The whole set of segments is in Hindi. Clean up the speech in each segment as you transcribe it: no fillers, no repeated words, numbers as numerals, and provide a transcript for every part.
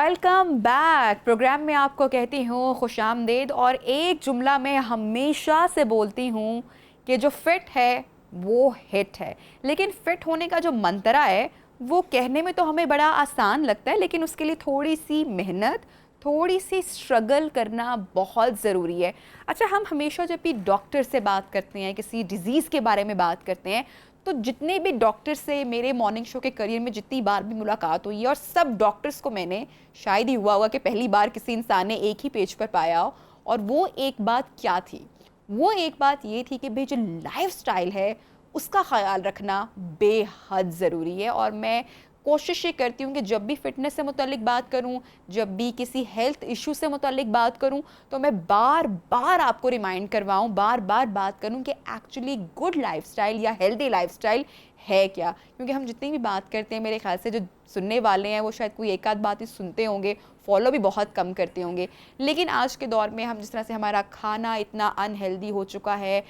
Welcome back. प्रोग्राम में आपको कहती हूँ खुशामदीद और एक जुमला मैं हमेशा से बोलती हूँ कि जो फिट है वो हिट है। लेकिन फिट होने का जो मंत्रा है वो कहने में तो हमें बड़ा आसान लगता है, लेकिन उसके लिए थोड़ी सी मेहनत, थोड़ी सी स्ट्रगल करना बहुत ज़रूरी है। अच्छा, हम हमेशा जब भी डॉक्टर से बात करते हैं, किसी डिज़ीज़ के बारे में बात करते हैं, तो जितने भी डॉक्टर से मेरे मॉर्निंग शो के करियर में जितनी बार भी मुलाकात हुई है, और सब डॉक्टर्स को मैंने शायद ही हुआ होगा कि पहली बार किसी इंसान ने एक ही पेज पर पाया हो। और वो एक बात क्या थी? वो एक बात ये थी कि भाई जो लाइफस्टाइल है उसका ख्याल रखना बेहद ज़रूरी है। और मैं कोशिश ये करती हूँ कि जब भी फिटनेस से मुतालिक बात करूँ, जब भी किसी हेल्थ इशू से मुतालिक बात करूँ, तो मैं बार बार आपको रिमाइंड करवाऊँ, बार बार बात करूँ कि एक्चुअली गुड लाइफस्टाइल या हेल्दी लाइफस्टाइल है क्या। क्योंकि हम जितनी भी बात करते हैं, मेरे ख्याल से जो सुनने वाले हैं वो शायद कोई एक आध बात ही सुनते होंगे, फॉलो भी बहुत कम करते होंगे। लेकिन आज के दौर में हम जिस तरह से हमारा खाना इतना अनहेल्दी हो चुका है,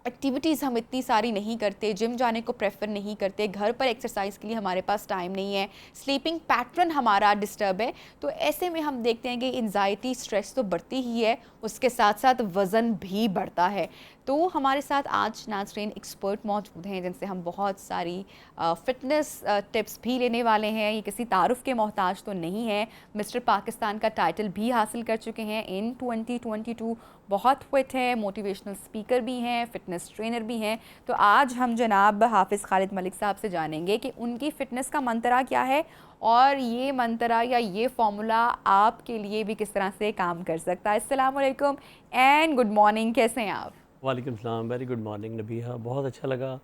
एक्टिविटीज़ हम इतनी सारी नहीं करते, जिम जाने को प्रेफर नहीं करते, घर पर एक्सरसाइज के लिए हमारे पास टाइम नहीं है, स्लीपिंग पैटर्न हमारा डिस्टर्ब है, तो ऐसे में हम देखते हैं कि एंजाइटी, स्ट्रेस तो बढ़ती ही है, उसके साथ साथ वज़न भी बढ़ता है। तो हमारे साथ आज नाज़रीन एक्सपर्ट मौजूद हैं जिनसे हम बहुत सारी फ़िटनेस टिप्स भी लेने वाले हैं। ये किसी तारुफ़ के मोहताज तो नहीं है, मिस्टर पाकिस्तान का टाइटल भी हासिल कर चुके हैं इन 2022, बहुत फिट हैं, मोटिवेशनल स्पीकर भी हैं, फ़िटनेस ट्रेनर भी हैं। तो आज हम जनाब हाफिज़ खालिद मलिक साहब से जानेंगे कि उनकी फ़िटनेस का मंत्रा क्या है और ये मंत्रा या ये फॉर्मूला आपके लिए भी किस तरह से काम कर सकता है। अस्सलाम वालेकुम एंड गुड मॉर्निंग, कैसे हैं आप? वालेकुम सलाम, वेरी गुड मॉर्निंग नबीहा। बहुत अच्छा लगा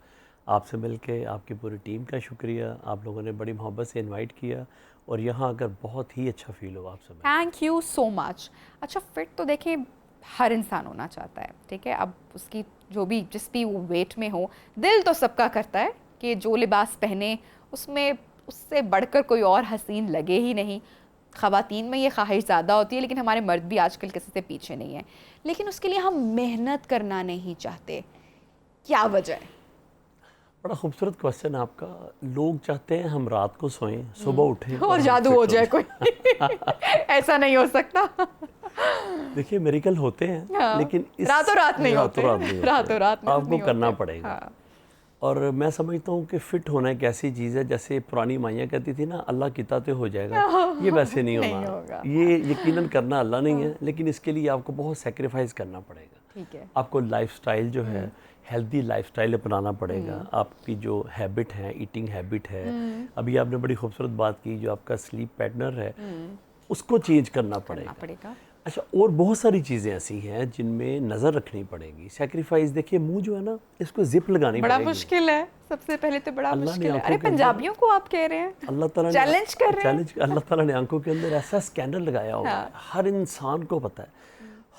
आपसे मिलके, आपकी पूरी टीम का शुक्रिया। आप लोगों ने बड़ी मोहब्बत से इनवाइट किया और यहाँ आकर बहुत ही अच्छा फ़ील हुआ आपसे मिलकर। Thank you so much. अच्छा, फिट तो देखें हर इंसान होना चाहता है, ठीक है। अब उसकी जो भी जिस भी वो वेट में हो, दिल तो सबका करता है कि जो लिबास पहने उसमें उससे बढ़कर कोई और हसीन लगे ही नहीं। ख़वातीन में ये ख्वाहिश ज़्यादा होती है, लेकिन हमारे मर्द भी आजकल किसी से पीछे नहीं है। लेकिन उसके लिए हम मेहनत करना नहीं चाहते, क्या वजह है? बड़ा खूबसूरत क्वेश्चन है आपका। लोग चाहते हैं हम रात को सोएं, सुबह उठें और जादू हो जाए कोई। ऐसा नहीं हो सकता। देखिए मेरिकल होते हैं, हाँ, लेकिन इस रातों रात नहीं होते, रातों रात में आपको नहीं करना होते। पड़ेगा। हाँ। और मैं समझता हूँ कि फ़िट होना एक ऐसी चीज़ है, जैसे पुरानी माइयाँ कहती थी ना, अल्लाह किता तो हो जाएगा, ये वैसे नहीं नहीं होना। होगा। ये यकीनन करना अल्लाह नहीं है, लेकिन इसके लिए आपको बहुत सेक्रीफाइस करना पड़ेगा। ठीक है। आपको लाइफस्टाइल जो है, हेल्दी लाइफस्टाइल अपनाना पड़ेगा। आपकी जो हैबिट है, ईटिंग हैबिट है, अभी आपने बड़ी खूबसूरत बात की, जो आपका स्लीप पैटर्न है उसको चेंज करना पड़ेगा। अच्छा, और बहुत सारी चीज़ें ऐसी हैं जिनमें नज़र रखनी पड़ेगी। सेक्रीफाइस, देखिए मुंह जो है ना, इसको जिप लगानी बड़ा पड़ेगी। मुश्किल है, सबसे पहले तो बड़ा अल्लाह ने मुश्किल है। आंखों अरे के अंदर, पंजाबियों को आप कह रहे हैं, अल्लाह ताला ने चैलेंज कर रहे हैं। अल्लाह ताला ने आंखों के अंदर ऐसा स्कैनर लगाया हुआ है। हर इंसान को पता है,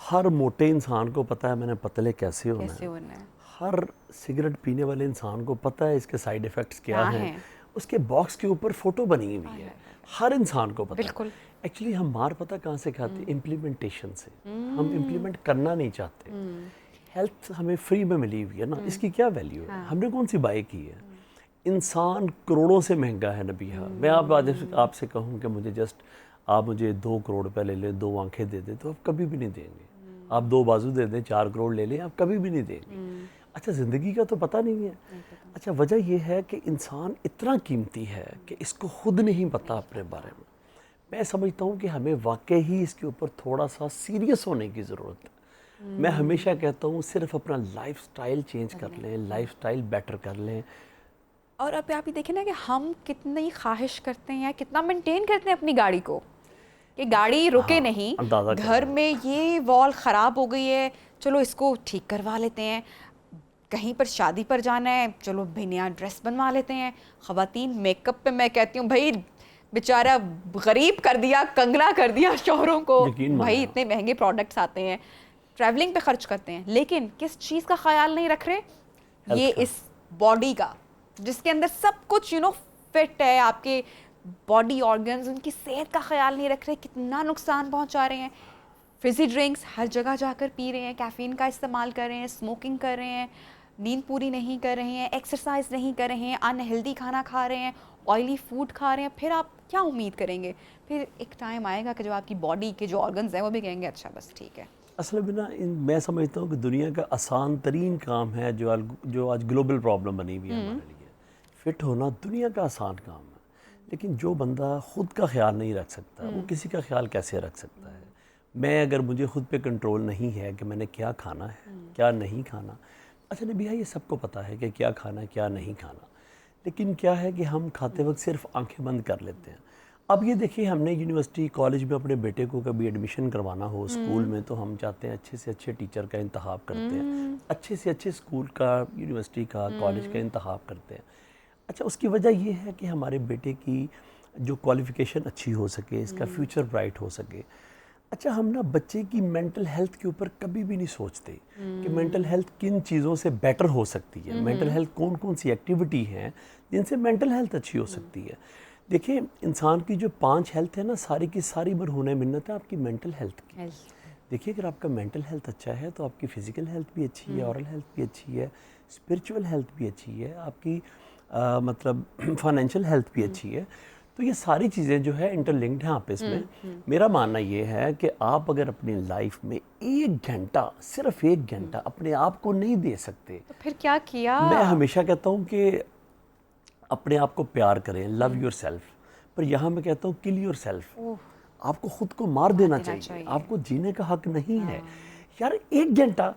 हर मोटे इंसान को पता है मैंने पतले कैसे होना कैसे है। होना है? हर सिगरेट पीने वाले इंसान को पता है इसके साइड इफ़ेक्ट्स क्या हाँ हैं। हैं। उसके बॉक्स के ऊपर फ़ोटो बनी हुई है, हर इंसान को पता बिल्कुल। है। एक्चुअली हम मार पता कहाँ से खाते हैं? इम्प्लीमेंटेशन से। हम इम्प्लीमेंट करना नहीं चाहते। हेल्थ हमें फ्री में मिली हुई है ना, इसकी क्या वैल्यू है? हमने कौन सी बाई की है? इंसान करोड़ों से महंगा है नबीहा। मैं आप आज आपसे कहूँ कि मुझे जस्ट आप मुझे 2 करोड़ रुपए ले लें, 2 आंखें दे दें, तो आप कभी भी नहीं देंगे। आप 2 बाजू दे दें, 4 करोड़ ले लें, आप कभी भी नहीं देंगे। अच्छा, ज़िंदगी का तो पता नहीं है। अच्छा, वजह यह है कि इंसान इतना कीमती है कि इसको खुद नहीं पता अपने बारे में। मैं समझता हूँ कि हमें वाकई ही इसके ऊपर थोड़ा सा सीरियस होने की ज़रूरत है। मैं हमेशा कहता हूँ सिर्फ अपना लाइफस्टाइल चेंज कर लें, लाइफस्टाइल बेटर कर लें। और अब आप ही देखें ना कि हम कितनी ख्वाहिश करते हैं, कितना मेंटेन करते हैं अपनी गाड़ी को कि गाड़ी रुके हाँ, नहीं। अंदाज़ा घर करें। में ये वॉल ख़राब हो गई है, चलो इसको ठीक करवा लेते हैं। कहीं पर शादी पर जाना है, चलो नया ड्रेस बनवा लेते हैं। ख़वातीन मेकअप पे मैं कहती हूँ भाई बेचारा गरीब कर दिया, कंगना कर दिया शौहरों को। यकीन माने भाई आप। इतने महंगे प्रोडक्ट्स आते हैं, ट्रैवलिंग पे खर्च करते हैं, लेकिन किस चीज़ का ख्याल नहीं रख रहे? हेल्थ ये का। इस बॉडी का, जिसके अंदर सब कुछ फिट है, आपके बॉडी ऑर्गन्स, उनकी सेहत का ख्याल नहीं रख रहे, कितना नुकसान पहुंचा रहे हैं। फिजी ड्रिंक्स हर जगह जाकर पी रहे हैं, कैफीन का इस्तेमाल कर रहे हैं, स्मोकिंग कर रहे हैं, नींद पूरी नहीं कर रहे हैं, एक्सरसाइज नहीं कर रहे हैं, अनहेल्दी खाना खा रहे हैं, ऑयली फूड खा रहे हैं। फिर आप क्या उम्मीद करेंगे? फिर एक टाइम आएगा कि जब आपकी बॉडी के जो ऑर्गन्स हैं वो भी कहेंगे अच्छा बस ठीक है। असल में ना मैं समझता हूँ कि दुनिया का आसान तरीन काम है जो आज ग्लोबल प्रॉब्लम बनी हुई है हमारे लिए। फिट होना दुनिया का आसान काम है, लेकिन जो बंदा खुद का ख्याल नहीं रख सकता वो किसी का ख्याल कैसे रख सकता है। मैं अगर मुझे खुद पे कंट्रोल नहीं है कि मैंने क्या खाना है क्या नहीं खाना, अच्छा नहीं भैया ये सबको पता है कि क्या खाना है क्या नहीं खाना, लेकिन क्या है कि हम खाते वक्त सिर्फ आंखें बंद कर लेते हैं। अब ये देखिए हमने यूनिवर्सिटी कॉलेज में अपने बेटे को कभी एडमिशन करवाना हो स्कूल में तो हम चाहते हैं अच्छे से अच्छे टीचर का इंतखाब करते हैं, अच्छे से अच्छे स्कूल का यूनिवर्सिटी का कॉलेज का इंतखाब करते हैं। अच्छा उसकी वजह ये है कि हमारे बेटे की जो क्वालिफ़िकेशन अच्छी हो सके, इसका फ्यूचर ब्राइट हो सके। अच्छा हम ना बच्चे की मेंटल हेल्थ के ऊपर कभी भी नहीं सोचते कि मेंटल हेल्थ किन चीज़ों से बेटर हो सकती है, मेंटल हेल्थ कौन कौन सी एक्टिविटी हैं जिनसे मेंटल हेल्थ अच्छी हो सकती है। देखिए इंसान की जो 5 हेल्थ है ना सारी की सारी मरहून मिन्नत है आपकी मेंटल हेल्थ की। देखिए अगर आपका मेंटल हेल्थ अच्छा है तो आपकी फ़िज़िकल हेल्थ भी अच्छी है, ऑरल हेल्थ भी अच्छी है, स्पिरिचुअल हेल्थ भी अच्छी है, आपकी मतलब फाइनेंशियल हेल्थ भी अच्छी है। तो ये सारी चीज़ें जो है इंटरलिंक्ड हैं आपस में। मेरा मानना ये है कि आप अगर अपनी लाइफ में 1 घंटा सिर्फ 1 घंटा अपने आप को नहीं दे सकते, तो फिर क्या किया? मैं हमेशा कहता हूँ कि अपने आप को प्यार करें, लव योर सेल्फ। पर यहाँ मैं कहता हूँ किल योर सेल्फ। आपको खुद को मार देना चाहिए, आपको जीने का हक नहीं है यार। 1 घंटा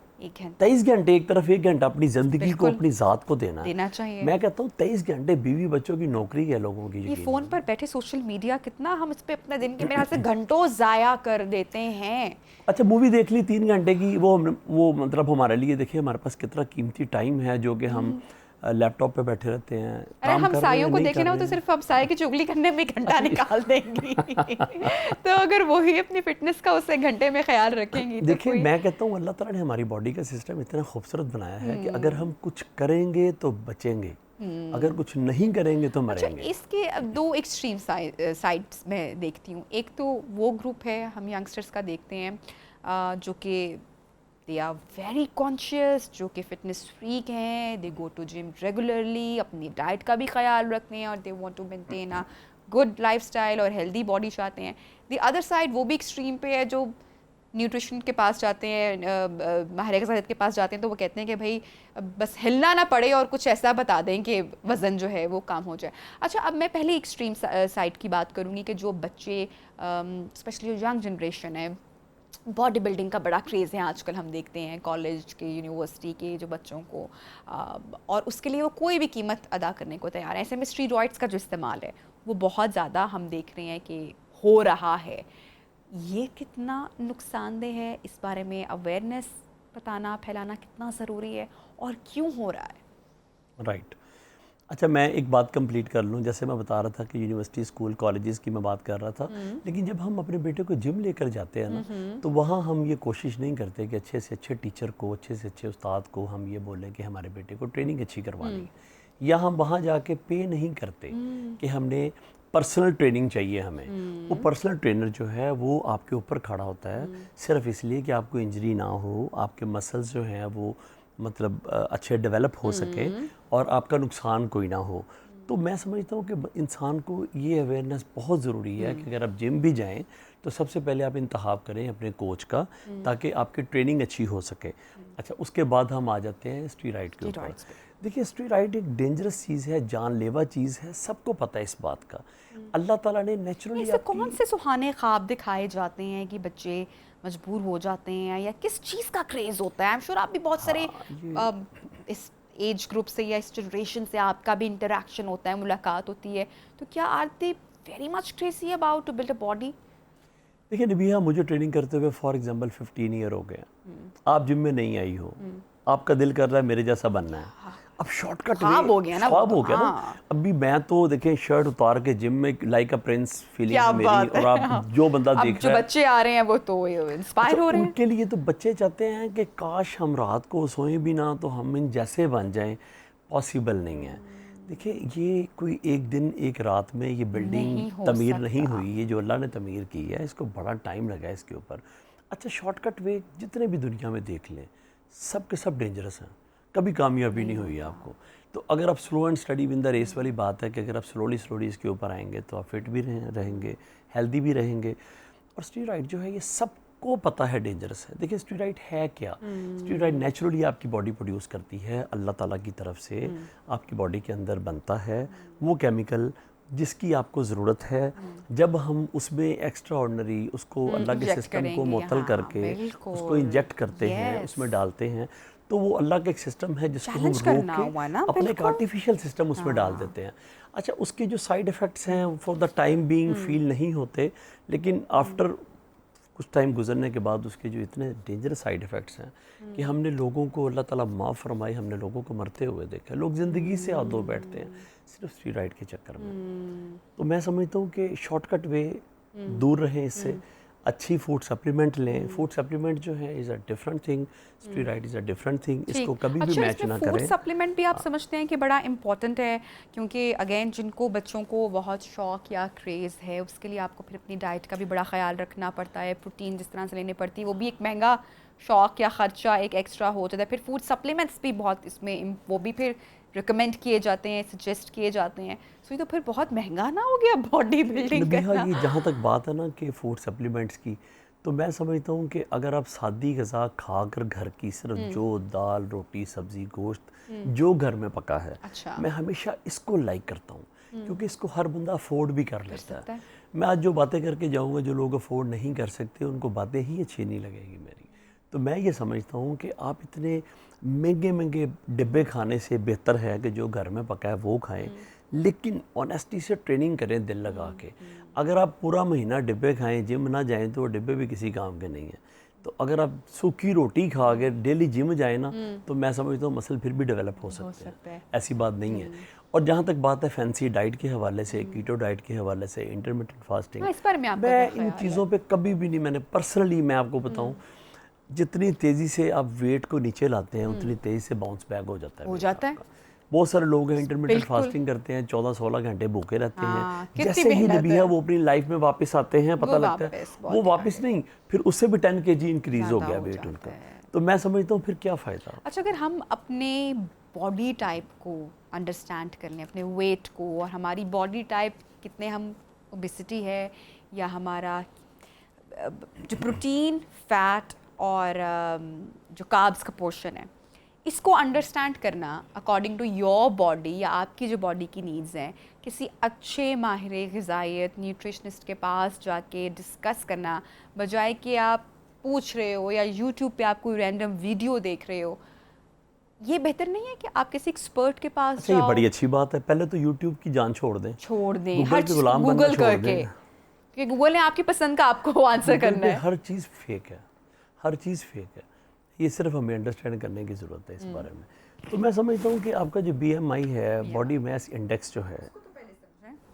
23 घंटे एक तरफ 1 घंटा अपनी ज़िंदगी को अपनी ज़ात को देना चाहिए। मैं कहता हूँ 23 घंटे बीवी बच्चों की नौकरी है लोगों की। ये फ़ोन पर बैठे सोशल मीडिया कितना हम इस पे अपना दिन के मेरे ख्याल से घंटों ज़ाया कर देते हैं। अच्छा मूवी देख ली 3 घंटे की, वो मतलब हमारे लिए देखिए हमारे पास कितना कीमती टाइम है जो कि हम लैपटॉप पे बैठे रहते हैं। अरे हम सायों को देखें ना वो तो सिर्फ अब साये की चुगली करने में 1 घंटा निकाल देंगी। तो अगर वही अपनी फिटनेस का उस 1 घंटे में ख्याल रखेंगी तो देखिए मैं कहता हूँ अल्लाह ताला ने हमारी बॉडी का सिस्टम इतना खूबसूरत बनाया है कि अगर हम कुछ करेंगे तो बचेंगे, अगर कुछ नहीं करेंगे तो मरेंगे। अच्छा इसके अब 2 एक्सट्रीम साइड्स में देखती हूँ। एक तो वो ग्रुप है हम यंगस्टर्स का देखते हैं जो कि दे आर वेरी कॉन्शियस, जो कि फिटनेस फ्रीक हैं, they go to gym regularly, अपनी डाइट का भी ख्याल रखते हैं और they want to maintain a good lifestyle और हेल्दी बॉडी चाहते हैं। द अदर साइड वो भी एक्सट्रीम पे है जो न्यूट्रिशन के पास जाते हैं, माहिर ग़िज़ा के पास जाते हैं तो वो कहते हैं कि भाई बस हिलना ना पड़े और कुछ ऐसा बता दें कि वज़न जो है वो कम हो जाए। अच्छा अब मैं पहले एक्सट्रीम साइड की बात करूँगी कि जो बच्चे स्पेशली जो यंग जनरेशन है, बॉडी बिल्डिंग का बड़ा क्रेज़ है आजकल, हम देखते हैं कॉलेज के यूनिवर्सिटी के जो बच्चों को और उसके लिए वो कोई भी कीमत अदा करने को तैयार है। ऐसे में स्टीरॉइड्स का जो इस्तेमाल है वो बहुत ज़्यादा हम देख रहे हैं कि हो रहा है। ये कितना नुकसानदेह है, इस बारे में अवेयरनेस बताना फैलाना कितना ज़रूरी है और क्यों हो रहा है? राइट। अच्छा मैं एक बात कंप्लीट कर लूँ, जैसे मैं बता रहा था कि यूनिवर्सिटी स्कूल कॉलेजेस की मैं बात कर रहा था, लेकिन जब हम अपने बेटे को जिम लेकर जाते हैं ना तो वहाँ हम ये कोशिश नहीं करते कि अच्छे से अच्छे टीचर को, अच्छे से अच्छे उस्ताद को हम ये बोलें कि हमारे बेटे को ट्रेनिंग अच्छी करवानी है, या हम वहाँ जाके पे नहीं करते कि हमने पर्सनल ट्रेनिंग चाहिए हमें। वो पर्सनल ट्रेनर जो है वो आपके ऊपर खड़ा होता है सिर्फ इसलिए कि आपको इंजरी ना हो, आपके मसल्स जो हैं वो मतलब अच्छे डेवलप हो सके और आपका नुकसान कोई ना हो। तो मैं समझता हूँ कि इंसान को ये अवेयरनेस बहुत ज़रूरी है कि अगर आप जिम भी जाएं तो सबसे पहले आप इंतखाब करें अपने कोच का ताकि आपकी ट्रेनिंग अच्छी हो सके। अच्छा उसके बाद हम आ जाते हैं स्टीरॉइड के ऊपर। देखिए स्टीरॉइड एक डेंजरस चीज़ है, जानलेवा चीज़ है, सबको पता है इस बात का। अल्लाह ताला ने नेचुरली इससे कौन से सुहाने ख्वाब दिखाए जाते हैं कि बच्चे मजबूर हो जाते हैं या किस चीज़ का क्रेज़ होता है? आई एम श्योर आप भी बहुत सारे इस एज ग्रुप से या इस जनरेशन से आपका भी इंटरेक्शन होता है, मुलाकात होती है, तो क्या are they very much crazy about to build a body? देखिए नबिया मुझे ट्रेनिंग करते हुए फॉर एग्जांपल 15 ईयर हो गए, आप जिम में नहीं आई हो, आपका दिल कर रहा है मेरे जैसा बनना है, अब शॉर्टकट ख्वाब हो गया ना, ख्वाब हो गया ना। अभी मैं तो देखें शर्ट उतार के जिम में लाइक अ प्रिंस फीलिंग है मेरी, और आप जो बंदा देख जो रहा है, बच्चे आ रहे हैं वो तो इंस्पायर हो रहे हैं। उनके लिए तो बच्चे चाहते हैं कि काश हम रात को सोएं भी ना तो हम इन जैसे बन जाएं, पॉसिबल नहीं है। देखिए ये कोई एक दिन एक रात में ये बिल्डिंग तमीर नहीं हुई, ये जो अल्लाह ने तमीर की है इसको बड़ा टाइम लगा है इसके ऊपर। अच्छा शॉर्टकट वे जितने भी दुनिया में देख लें सब के सब डेंजरस हैं, कभी कामयाबी नहीं हुई आपको। तो अगर आप slow and steady win the race वाली बात है कि अगर आप स्लोली इसके ऊपर आएंगे तो आप फिट भी रहेंगे, हेल्दी भी रहेंगे। और स्टीरॉइड जो है ये सबको पता है डेंजरस है। देखिए स्टीरॉइड है क्या, स्टीरॉइड नेचुरली आपकी बॉडी प्रोड्यूस करती है, अल्लाह ताला की तरफ से आपकी बॉडी के अंदर बनता है वो केमिकल जिसकी आपको ज़रूरत है। जब हम उसमें एक्स्ट्रा ऑर्डिनरी उसको अल्लाह के सिस्टम को मुअत्तल करके उसको इंजेक्ट करते हैं, उसमें डालते हैं, तो वो अल्लाह का एक सिस्टम है जिसको हम रोक के अपने एक आर्टिफिशियल सिस्टम उसमें डाल देते हैं। अच्छा, उसके जो साइड इफ़ेक्ट्स हैं for the time being feel नहीं होते, लेकिन आफ्टर कुछ टाइम गुजरने के बाद उसके जो इतने डेंजरस साइड इफ़ेक्ट्स हैं कि हमने लोगों को, अल्लाह ताला माफ़ फरमाए, हमने लोगों को मरते हुए देखा। लोग ज़िंदगी से आदो बैठते हैं सिर्फ स्टीरॉइड के चक्कर में। तो मैं समझता हूँ कि शॉर्टकट वे दूर रहें इससे, अच्छी फूड सप्लीमेंट लें। फूड सप्लीमेंट जो है is a different thing, steroid is a different thing, इसको कभी भी मैच ना करें। फूड सप्लीमेंट भी आप समझते हैं कि बड़ा इंपॉर्टेंट है, क्योंकि अगेन जिनको बच्चों को बहुत शौक या क्रेज़ है उसके लिए आपको फिर अपनी डाइट का भी बड़ा ख्याल रखना पड़ता है, प्रोटीन जिस तरह से लेनी पड़ती है वो भी एक महंगा शौक या ख़र्चा एक एक्स्ट्रा हो जाता है। फिर फूड सप्लीमेंट्स भी बहुत इसमें वो भी फिर रिकमेंड किए जाते हैं, सजेस्ट किए जाते हैं। सो ये तो फिर बहुत महंगा ना हो गया बॉडी बिल्डिंग करना। ये जहाँ तक बात है ना कि फूड सप्लीमेंट्स की, तो मैं समझता हूँ कि अगर आप सादी ग़िज़ा खाकर घर की सिर्फ जो दाल रोटी सब्ज़ी गोश्त जो घर में पका है, अच्छा। मैं हमेशा इसको लाइक करता हूँ क्योंकि इसको हर बंदा अफोर्ड भी कर लेता है। मैं आज जो बातें करके जाऊँगा, जो लोग अफोर्ड नहीं कर सकते उनको बातें ही अच्छी नहीं लगेगी मेरी। तो मैं ये समझता हूँ कि आप इतने महंगे डिब्बे खाने से बेहतर है कि जो घर में पका है वो खाएं, लेकिन ऑनेस्टी से ट्रेनिंग करें दिल लगा के। अगर आप पूरा महीना डिब्बे खाएं, जिम ना जाएं, तो वो डिब्बे भी किसी काम के नहीं हैं। तो अगर आप सूखी रोटी खा के डेली जिम जाए ना, तो मैं समझता हूँ मसल फिर भी डेवलप हो सकते हैं, ऐसी बात नहीं है। और जहाँ तक बात है फैंसी डाइट के हवाले से, कीटो डाइट के हवाले से, इंटरमिटेंट फास्टिंग, मैं इन चीज़ों पे कभी भी नहीं, मैंने पर्सनली मैं आपको बताऊँ, जितनी तेज़ी से आप वेट को नीचे लाते हैं उतनी तेज़ी से बाउंस बैक हो जाता है। बहुत सारे लोग हैं इंटरमिटेंट फास्टिंग करते हैं, 14-16 घंटे भूखे रहते हैं, जैसे ही नबी है वो अपनी लाइफ में वापस आते हैं, पता लगता है वो वापस नहीं, फिर उससे भी 10 kg इंक्रीज हो गया वेट उनका। तो मैं समझता हूँ फिर क्या फ़ायदा। अच्छा, अगर हम अपने बॉडी टाइप को अंडरस्टैंड कर लें, अपने वेट को, और हमारी बॉडी टाइप कितने हम ओबेसिटी है या हमारा जो प्रोटीन फैट और जो कार्ब्स का पोर्शन है, इसको अंडरस्टैंड करना अकॉर्डिंग टू योर बॉडी या आपकी जो बॉडी की नीड्स हैं, किसी अच्छे माहिर ग़िज़ाइयत न्यूट्रिशनिस्ट के पास जाके डिस्कस करना, बजाय कि आप पूछ रहे हो या यूट्यूब पे आप कोई रैंडम वीडियो देख रहे हो, ये बेहतर नहीं है कि आप किसी एक्सपर्ट के पास अच्छा, जाओ? ये बड़ी अच्छी बात है। पहले तो यूट्यूब की जान छोड़ दें हर चीज़ गूगल करके, कि गूगल ने आपकी पसंद का आपको आंसर करना है। हर चीज़ फेक है, हर चीज़ फेक है। ये सिर्फ हमें अंडरस्टैंड करने की ज़रूरत है इस बारे में। तो मैं समझता हूँ कि आपका जो BMI है, बॉडी मास इंडेक्स जो है,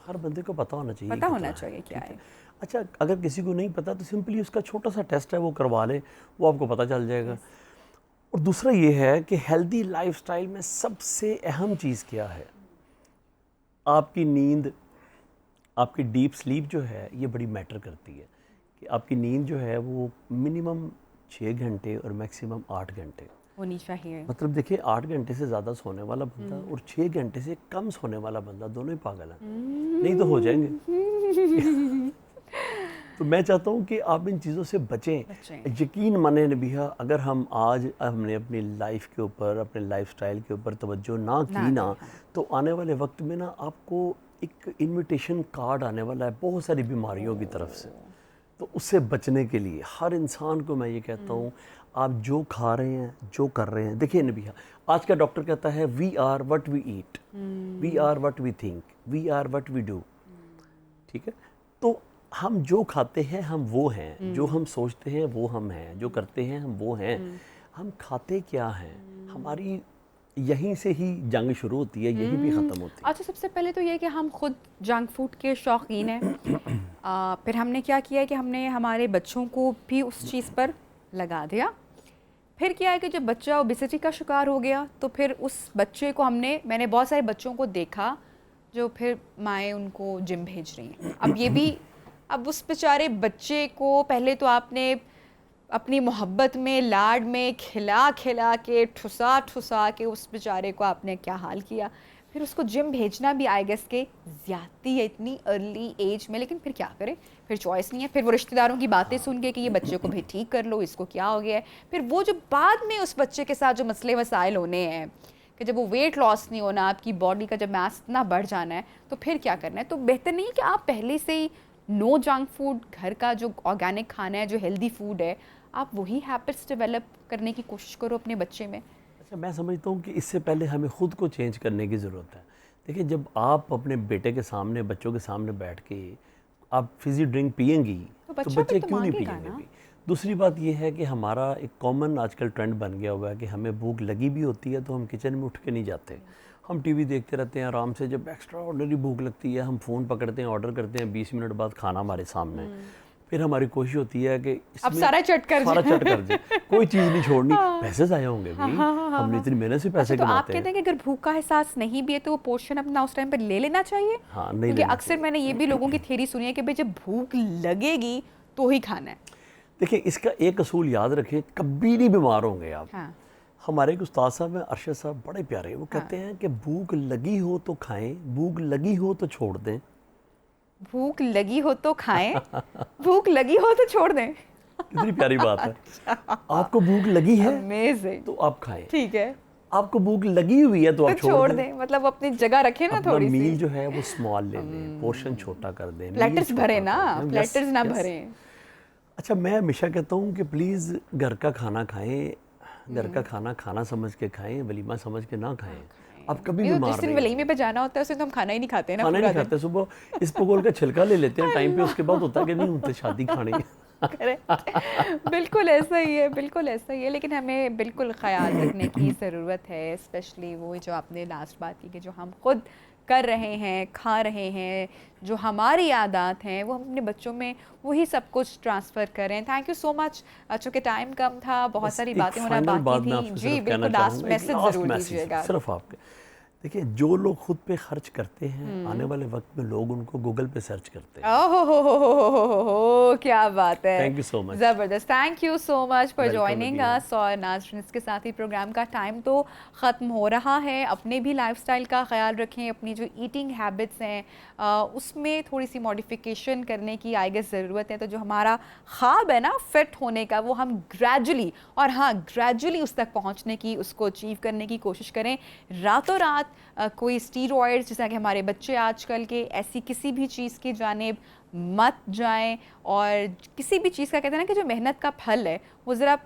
हर बंदे को पता होना चाहिए, क्या है। अच्छा, अगर किसी को नहीं पता तो सिंपली उसका छोटा सा टेस्ट है वो करवा ले, वो आपको पता चल जाएगा। और दूसरा ये है कि हेल्दी लाइफस्टाइल में सबसे अहम चीज़ क्या है, आपकी नींद, आपकी डीप स्लीप जो है ये बड़ी मैटर करती है। कि आपकी नींद जो है वो मिनिमम 6 घंटे और मैक्सिमम 8 घंटे होनी चाहिए। मतलब देखिए 8 घंटे से ज़्यादा सोने वाला बंदा और 6 घंटे से कम सोने वाला बंदा दोनों ही पागल हैं, नहीं तो हो जाएंगे। तो मैं चाहता हूँ कि आप इन चीज़ों से बचें। यकीन माने नबिया, अगर हम आज हमने अपनी लाइफ के ऊपर, अपने लाइफस्टाइल के ऊपर तवज्जो ना की ना, तो आने वाले वक्त में ना आपको एक इनविटेशन कार्ड आने वाला है बहुत सारी बीमारियों की तरफ से। तो उससे बचने के लिए हर इंसान को मैं ये कहता हूँ, आप जो खा रहे हैं, जो कर रहे हैं, देखिए नबिया, आज का डॉक्टर कहता है we are what we eat, we are what we think, we are what we do. ठीक है, तो हम जो खाते हैं हम वो हैं, जो हम सोचते हैं वो हम हैं, जो करते हैं हम वो हैं। हम खाते क्या हैं, हमारी यहीं से ही जंग शुरू होती है, यहीं भी ख़त्म होती है। अच्छा, सबसे पहले तो ये कि हम खुद जंक फूड के शौकीन हैं। फिर हमने क्या किया कि हमने हमारे बच्चों को भी उस चीज़ पर लगा दिया। फिर क्या है कि जब बच्चा ओबेसिटी का शिकार हो गया तो फिर उस बच्चे को मैंने बहुत सारे बच्चों को देखा जो फिर माएँ उनको जिम भेज रही हैं। अब उस बेचारे बच्चे को पहले तो आपने अपनी मोहब्बत में, लाड में खिला खिला के, ठुसा ठुसा के उस बेचारे को आपने क्या हाल किया। फिर उसको जिम भेजना भी आई गेस के ज़्यादती है इतनी अर्ली एज में, लेकिन फिर क्या करें, फिर चॉइस नहीं है। फिर वो रिश्तेदारों की बातें सुन के कि ये बच्चे को भी ठीक कर लो, इसको क्या हो गया है। फिर वो जो बाद में उस बच्चे के साथ जो मसले मसाइल होने हैं कि जब वो वेट लॉस नहीं होना, आपकी बॉडी का जब मास इतना बढ़ जाना है, तो फिर क्या करना है। तो बेहतर नहीं कि आप पहले से ही नो जंक फूड, घर का जो ऑर्गेनिक खाना है, जो हेल्दी फूड है, आप वही हैबिट्स डेवलप करने की कोशिश करो अपने बच्चे में। अच्छा, मैं समझता हूँ कि इससे पहले हमें ख़ुद को चेंज करने की ज़रूरत है। देखिए, जब आप अपने बेटे के सामने, बच्चों के सामने बैठ के आप फिज़ी ड्रिंक पिएंगी तो बच्चे क्यों नहीं पिएंगे भी। दूसरी बात यह है कि हमारा एक कॉमन आजकल ट्रेंड बन गया हुआ है कि हमें भूख लगी भी होती है तो हम किचन में उठ के नहीं जाते, हम टीवी देखते रहते हैं आराम से। जब एक्स्ट्रा ऑर्डनरी भूख लगती है हम फ़ोन पकड़ते हैं, ऑर्डर करते हैं, 20 मिनट बाद खाना हमारे सामने। फिर हमारी कोशिश होती है कि अब सारा चट कर जाए, कोई चीज़ नहीं छोड़नी। पैसे ज़ाया होंगे भाई, हमने इतनी मेहनत से पैसे तो कमाते हैं। आप कहते हैं कि अगर भूख का एहसास नहीं भी है तो वो पोर्शन अपना उस टाइम पर ले लेना चाहिए। हाँ, नहीं क्योंकि अक्सर मैंने ये भी लोगों की थ्योरी सुनी है कि भाई जब भूख लगेगी तो ही खाना है। देखिए, इसका एक असूल याद रखें, कभी नहीं बीमार होंगे आप। हाँ। हमारे एक उस्ताद साहब हैं, अरशद साहब, बड़े प्यारे, वो कहते हैं कि भूख लगी हो तो खाएं, भूख लगी हो तो छोड़ दें। भूख लगी हो तो खाएं, भूख लगी हो तो छोड़ दें। कितनी प्यारी बात है। आपको भूख लगी है Amazing। तो आप खाएं, ठीक है, आपको भूख लगी हुई है तो आप छोड़ दें। मतलब अपनी जगह रखें ना, अपना थोड़ी सी मील जो है वो स्मॉल ले लें, पोर्शन छोटा कर दें, प्लेटर्स भरे ना, प्लेटर्स ना भरें। अच्छा, मैं हमेशा कहता हूँ कि प्लीज़ घर का खाना खाएं, घर का खाना खाना समझ के खाएं, वलीमा समझ के ना खाएं। आप कभी बीमार जिस दिन वलीमे पे जाना होता है उस दिन तो हम खाना ही नहीं खाते ना, खाना नहीं खाते। सुबह इस पकोल का छिलका ले लेते हैं टाइम पे, उसके बाद होता है कि नहीं होते शादी खाने। बिल्कुल ऐसा ही है, बिल्कुल ऐसा ही है। लेकिन हमें बिल्कुल ख्याल रखने की ज़रूरत है, स्पेशली वो जो आपने लास्ट बात की कि जो हम खुद कर रहे हैं, खा रहे हैं, जो हमारी आदत हैं, वो हम अपने बच्चों में वही सब कुछ ट्रांसफ़र करें। Thank you so much. चूँकि टाइम कम था, बहुत सारी बातें होना बाकी थी। जी बिल्कुल, लास्ट मैसेज ज़रूर दीजिएगा। सिर्फ आपके, देखिए, जो लोग खुद पे खर्च करते हैं, आने वाले वक्त में लोग उनको गूगल पे सर्च करते हैं। ओहो, क्या बात है। थैंक यू सो मच, ज़बरदस्त। Thank you so much for joining us. और नाज़रीन, इसके साथ ही प्रोग्राम का टाइम तो ख़त्म हो रहा है। अपने भी लाइफस्टाइल का ख्याल रखें, अपनी जो ईटिंग हैबिट्स हैं उसमें थोड़ी सी मॉडिफिकेशन करने की आई गेस ज़रूरत है। तो जो हमारा ख्वाब है ना फिट होने का, वो हम ग्रेजुअली, और हाँ ग्रेजुअली उस तक पहुँचने की, उसको अचीव करने की कोशिश करें। रातों रात कोई स्टीरॉयड्स, जैसा कि हमारे बच्चे आजकल के, ऐसी किसी भी चीज़ की जानिब मत जाएं। और किसी भी चीज़ का कहते हैं ना कि जो मेहनत का फल है वो ज़रा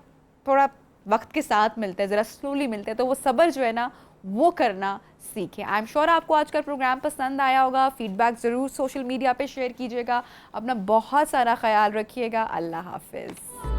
थोड़ा वक्त के साथ मिलता है, ज़रा स्लोली मिलता है, तो वो सब्र जो है ना वो करना सीखें। आई एम श्योर आपको आज का प्रोग्राम पसंद आया होगा। फीडबैक ज़रूर सोशल मीडिया पे शेयर कीजिएगा। अपना बहुत सारा ख्याल रखिएगा। अल्लाह हाफिज़।